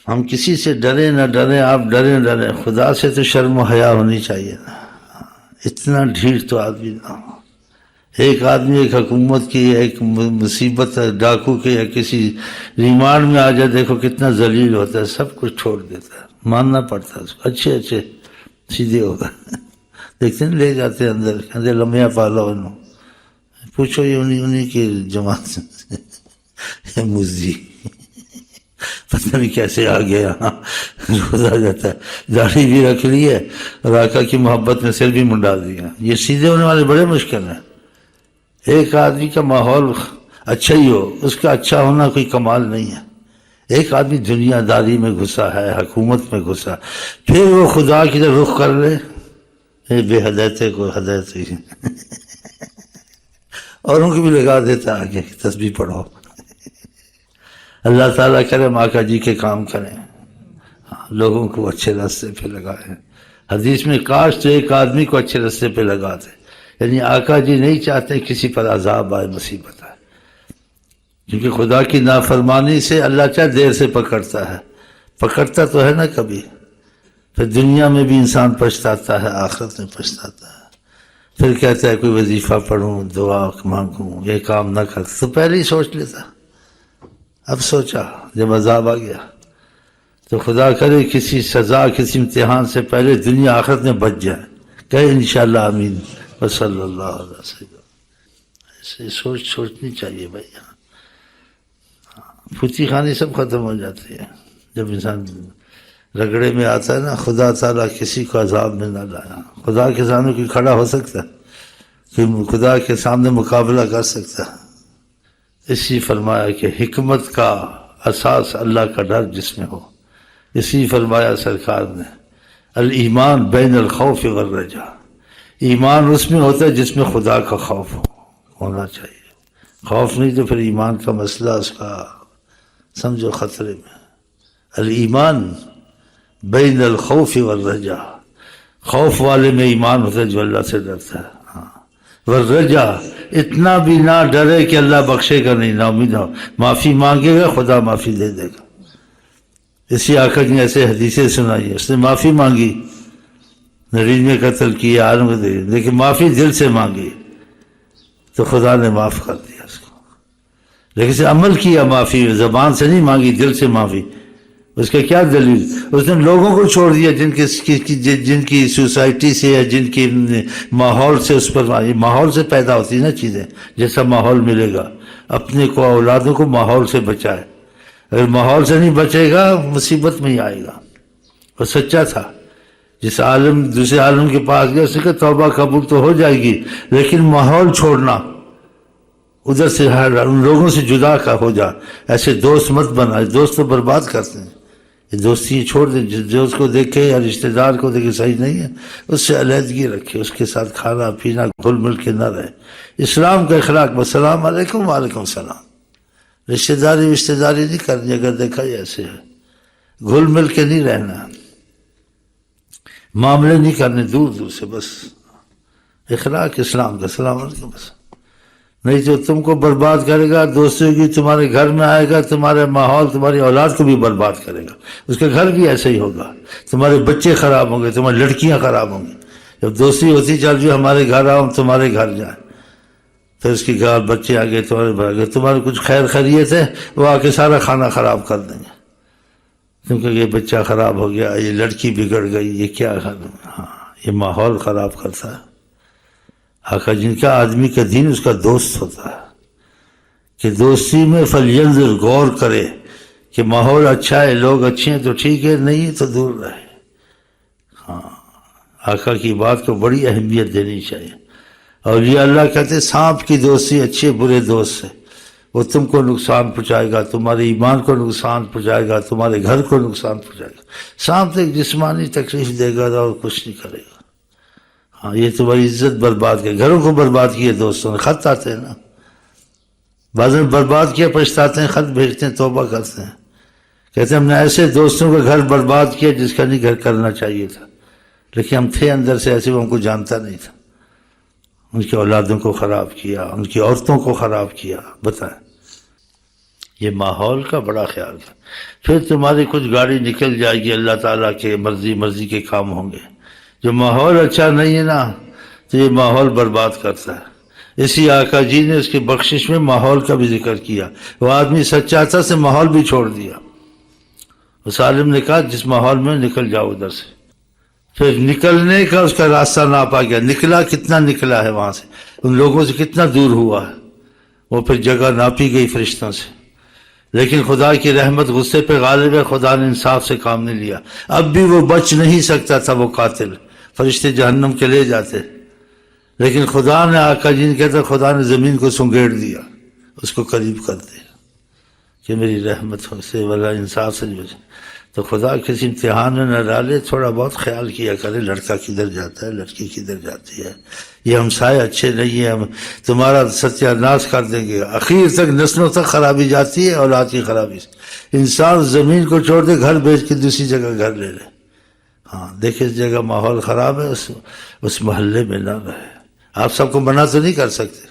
ہم کسی سے ڈریں نہ ڈریں، آپ ڈریں ڈریں، خدا سے تو شرم و حیا ہونی چاہیے نا۔ اتنا ڈھیٹ تو آدمی نہ ہو۔ ایک آدمی ایک حکومت کی ایک مصیبت ڈاکو کے یا کسی ریمانڈ میں آ جائے، دیکھو کتنا ذلیل ہوتا ہے، سب کچھ چھوڑ دیتا ہے، ماننا پڑتا ہے اس کو، اچھے اچھے سیدھے ہوگا دیکھتے ہیں لے جاتے ہیں اندر، کہتے لمحہ پالا انہوں، پوچھو یہ انہیں کی جماعت مزدی پتہ نہیں کیسے آ گیا یہاں، روز آ جاتا ہے، داڑھی بھی رکھ لی ہے اور آقا کی محبت میں سر بھی منڈا دیا۔ یہ سیدھے ہونے والے بڑے مشکل ہیں۔ ایک آدمی کا ماحول اچھا ہی ہو، اس کا اچھا ہونا کوئی کمال نہیں ہے۔ ایک آدمی دنیا داری میں گھسا ہے، حکومت میں گھسا، پھر وہ خدا کی طرف رخ کر لے، بے ہدایتے کو ہدایت ہی اور ان کو بھی لگا دیتا آگے تسبیح پڑھو۔ اللہ تعالیٰ کرے آقا جی کے کام کریں، لوگوں کو اچھے راستے پہ لگائیں۔ حدیث میں کاش تو ایک آدمی کو اچھے راستے پہ لگا دے، یعنی آقا جی نہیں چاہتے کسی پر عذاب آئے، مصیبت آئے، کیونکہ خدا کی نافرمانی سے اللہ چاہے دیر سے پکڑتا ہے، پکڑتا تو ہے نا کبھی، پھر دنیا میں بھی انسان پچھتاتا ہے، آخرت میں پچھتاتا ہے، پھر کہتا ہے کوئی وظیفہ پڑھوں، دعا مانگوں، یہ کام نہ کر، تو پہلے ہی سوچ لیتا، اب سوچا جب عذاب آ گیا۔ تو خدا کرے کسی سزا کسی امتحان سے پہلے دنیا آخرت میں بچ جائے، کہے انشاءاللہ آمین وصلی اللہ علیہ وسلم۔ ایسے سوچنی چاہیے بھائی، پھوتی خانی سب ختم ہو جاتی ہے جب انسان رگڑے میں آتا ہے نا۔ خدا تعالیٰ کسی کو عذاب میں نہ لایا۔ خدا کے سامنے کوئی کھڑا ہو سکتا ہے؟ کوئی خدا کے سامنے مقابلہ کر سکتا ہے؟ اسی فرمایا کہ حکمت کا اساس اللہ کا ڈر جس میں ہو، اسی فرمایا سرکار نے الایمان بین الخوف والرجا، ایمان اس میں ہوتا ہے جس میں خدا کا خوف ہونا چاہیے۔ خوف نہیں تو پھر ایمان کا مسئلہ اس کا سمجھو خطرے میں۔ الایمان بین الخوف والرجا، خوف والے میں ایمان ہوتا ہے جو اللہ سے ڈرتا ہے، والرجا اتنا بھی نہ ڈرے کہ اللہ بخشے گا نہیں، نا امید ہو، معافی مانگے گا خدا معافی دے دے گا۔ اسی آقا نے ایسے حدیثیں سنائی، اس نے معافی مانگی، نریز میں قتل کیا، عالم کو دے، لیکن معافی دل سے مانگی تو خدا نے معاف کر دیا اس کو۔ لیکن اسے عمل کیا، معافی زبان سے نہیں مانگی، دل سے معافی۔ اس کا کیا دلیل؟ اس نے لوگوں کو چھوڑ دیا جن کی سوسائٹی سے یا جن کی ماحول سے، اس پر ماحول سے پیدا ہوتی نا چیزیں، جیسا ماحول ملے گا اپنے کو، اولادوں کو ماحول سے بچائے۔ اگر ماحول سے نہیں بچے گا مصیبت میں ہی آئے گا۔ وہ سچا تھا، جس عالم دوسرے عالم کے پاس گیا، اس نے کہا توبہ قبول تو ہو جائے گی لیکن ماحول چھوڑنا، ادھر سے ان لوگوں سے جدا کا ہو جا، ایسے دوست مت بنا، دوست تو برباد کرتے ہیں۔ یہ دوستی چھوڑ دیں، جس دوست کو دیکھے یا رشتہ دار کو دیکھے صحیح نہیں ہے اس سے علیحدگی رکھے، اس کے ساتھ کھانا پینا گھل مل کے نہ رہے۔ اسلام کا اخلاق، السلام علیکم وعلیکم السلام، رشتہ داری نہیں کرنی، اگر دیکھا ایسے ہے گھل مل کے نہیں رہنا، معاملے نہیں کرنے دور دور سے، بس اخلاق اسلام کا السلام علیکم بس۔ نہیں تو تم کو برباد کرے گا، دوستوں کی تمہارے گھر میں آئے گا، تمہارے ماحول تمہاری اولاد کو بھی برباد کرے گا، اس کا گھر بھی ایسا ہی ہوگا، تمہارے بچے خراب ہوں گے، تمہاری لڑکیاں خراب ہوں گی۔ جب دوستی ہوتی چل جو ہمارے گھر آؤ، تمہارے گھر جائیں، پھر اس کی گھر بچے آگے تمہارے بھاگے، تمہارے کچھ خیر خیریت ہے وہ آ کے سارا کھانا خراب کر دیں گے، کیونکہ یہ بچہ خراب ہو گیا، یہ لڑکی بگڑ گئی، یہ کیا، ہاں یہ ماحول خراب کرتا ہے۔ آقا جن کا آدمی کا دین اس کا دوست ہوتا ہے کہ دوستی میں فلینظر، غور کرے کہ ماحول اچھا ہے، لوگ اچھے ہیں تو ٹھیک ہے، نہیں تو دور رہے۔ ہاں آقا کی بات کو بڑی اہمیت دینی چاہیے۔ اور یہ اللہ کہتے سانپ کی دوستی اچھے برے دوست سے، وہ تم کو نقصان پہنچائے گا، تمہارے ایمان کو نقصان پہنچائے گا، تمہارے گھر کو نقصان پہنچائے گا۔ سانپ تو ایک جسمانی تکلیف دے گا اور کچھ نہیں کرے گا۔ ہاں یہ تمہاری عزت برباد کیا، گھروں کو برباد کیا، دوستوں نے خط آتے ہیں نا، بعض میں برباد کیا پچھتاتے ہیں، خط بھیجتے ہیں، توبہ کرتے ہیں، کہتے ہیں ہم نے ایسے دوستوں کا گھر برباد کیا جس کا نہیں گھر کرنا چاہیے تھا، لیکن ہم تھے اندر سے ایسے، وہ ہم کو جانتا نہیں تھا، ان کی اولادوں کو خراب کیا، ان کی عورتوں کو خراب کیا۔ بتائیں یہ ماحول کا بڑا خیال ہے. پھر تمہاری کچھ گاڑی نکل جائے گی، اللہ تعالیٰ کے مرضی کے کام ہوں گے. جو ماحول اچھا نہیں ہے نا تو یہ ماحول برباد کرتا ہے. اسی آقا جی نے اس کی بخشش میں ماحول کا بھی ذکر کیا. وہ آدمی سچا تھا سے ماحول بھی چھوڑ دیا. اس عالم نے کہا جس ماحول میں نکل جاؤ ادھر سے. پھر نکلنے کا اس کا راستہ ناپا گیا. نکلا کتنا نکلا ہے وہاں سے، ان لوگوں سے کتنا دور ہوا ہے. وہ پھر جگہ ناپی گئی فرشتوں سے. لیکن خدا کی رحمت غصے پہ غالب ہے، خدا نے انصاف سے کام نہیں لیا. اب بھی وہ بچ نہیں سکتا تھا وہ قاتل. فرشتے جہنم کے لے جاتے، لیکن خدا نے آقا جی نے کہتا خدا نے زمین کو سنگیڑ دیا، اس کو قریب کر دیا کہ میری رحمت سے والا انصاف سے بچے. تو خدا کسی امتحان میں نہ ڈالے، تھوڑا بہت خیال کیا کرے لڑکا کدھر جاتا ہے، لڑکی کدھر جاتی ہے. یہ ہمسائے اچھے نہیں ہیں، ہم تمہارا ستیہ ناش کر دیں گے. اخیر تک نسلوں تک خرابی جاتی ہے، اولاد کی خرابی سے. انسان زمین کو چھوڑ دے، گھر بیچ کے دوسری جگہ گھر لے لے. ہاں دیکھیں اس جگہ ماحول خراب ہے، اس محلے میں نہ رہے. آپ سب کو منع تو نہیں کر سکتے،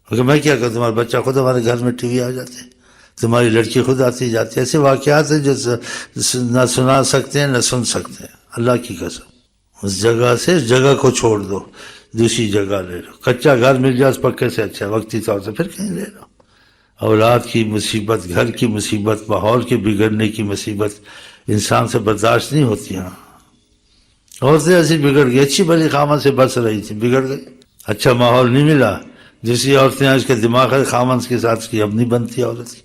کیونکہ میں کیا کروں، تمہارا بچہ خود ہمارے گھر میں ٹی وی آ جاتے ہیں، تمہاری لڑکی خود آتی جاتی ہے. ایسے واقعات ہیں جو نہ سنا سکتے ہیں نہ سن سکتے ہیں. اللہ کی قسم اس جگہ سے، اس جگہ کو چھوڑ دو، دوسری جگہ لے لو. کچا گھر مل جائے اس پکے سے اچھا، وقتی طور سے پھر کہیں لے لو. اولاد کی مصیبت، گھر کی مصیبت، ماحول کے بگڑنے کی مصیبت انسان سے برداشت نہیں ہوتی. ہاں عورتیں ایسی بگڑ گئی، اچھی بھلی خامن سے بس رہی تھی، بگڑ گئی. اچھا ماحول نہیں ملا، دوسری عورتیں اس کے دماغ ہے خامن کے ساتھ کی اب نہیں بنتی عورت کی.